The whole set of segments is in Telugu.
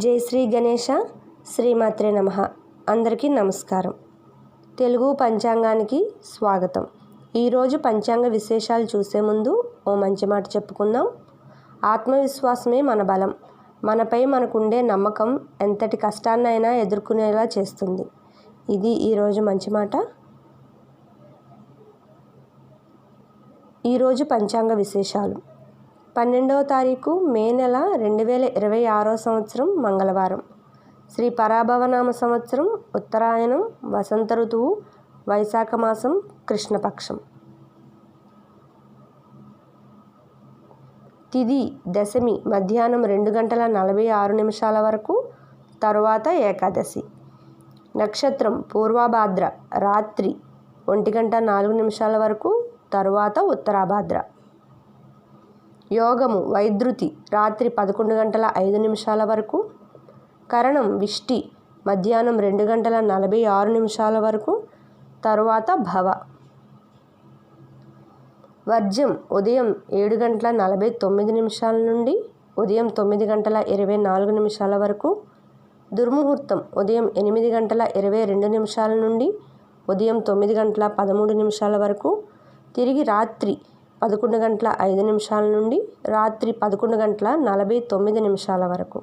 జై శ్రీ గణేష శ్రీమాత్రే నమః. అందరికీ నమస్కారం. తెలుగు పంచాంగానికి స్వాగతం. ఈరోజు పంచాంగ విశేషాలు చూసే ముందు ఓ మంచి మాట చెప్పుకుందాం. ఆత్మవిశ్వాసమే మన బలం. మనపై మనకుండే నమ్మకం ఎంతటి కష్టాన్నైనా ఎదుర్కొనేలా చేస్తుంది. ఇది ఈరోజు మంచి మాట. ఈరోజు పంచాంగ విశేషాలు. 12వ తారీఖు మే నెల 2026 సంవత్సరం మంగళవారం. శ్రీ పరాభవనామ సంవత్సరం ఉత్తరాయణం, వసంత ఋతువు, వైశాఖ మాసం, కృష్ణపక్షం. తిథి దశమి మధ్యాహ్నం 2:46 వరకు, తరువాత ఏకాదశి. నక్షత్రం పూర్వభాద్ర రాత్రి 1:04 వరకు, తరువాత ఉత్తరాభాద్ర. యోగము వైద్యుతి రాత్రి 11:05 వరకు, కరణం విష్టి మధ్యాహ్నం 2:46 వరకు, తరువాత భవ. వర్జ్యం ఉదయం 7:49 నుండి ఉదయం 9:24 వరకు, దుర్ముహూర్తం ఉదయం 8:22 నుండి ఉదయం 9:13 వరకు, తిరిగి రాత్రి 11:05 నుండి రాత్రి 11:49 వరకు.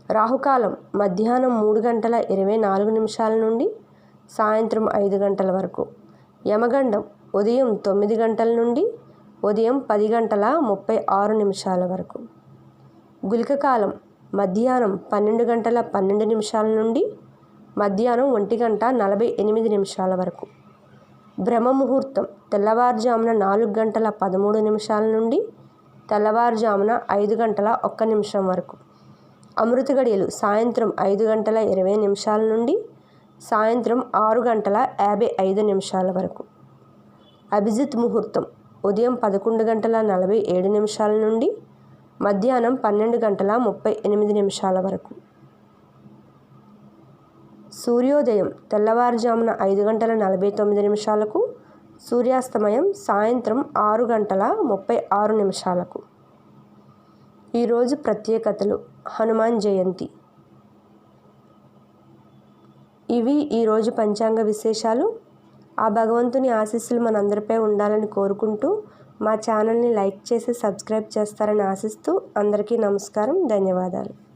రాహుకాలం మధ్యాహ్నం 3:24 నుండి సాయంత్రం 5 వరకు. యమగండం ఉదయం 9 నుండి ఉదయం 10:36 వరకు. గుళికకాలం మధ్యాహ్నం 12:12 నుండి మధ్యాహ్నం 1:48 వరకు. బ్రహ్మముహూర్తం తెల్లవారుజామున 4:13 నుండి తెల్లవారుజామున 5:01 వరకు. అమృత గడియలు సాయంత్రం 5:20 నుండి సాయంత్రం 6:55 వరకు. అభిజిత్ ముహూర్తం ఉదయం 11:47 నుండి మధ్యాహ్నం 12:38 వరకు. సూర్యోదయం తెల్లవారుజామున 5:49, సూర్యాస్తమయం సాయంత్రం 6:36. ఈరోజు ప్రత్యేకతలు. హనుమాన్ జయంతి. ఇవి ఈరోజు పంచాంగ విశేషాలు. ఆ భగవంతుని ఆశీస్సులు మనందరిపై ఉండాలని కోరుకుంటూ మా ఛానల్ని లైక్ చేసి సబ్స్క్రైబ్ చేస్తారని ఆశిస్తూ అందరికీ నమస్కారం, ధన్యవాదాలు.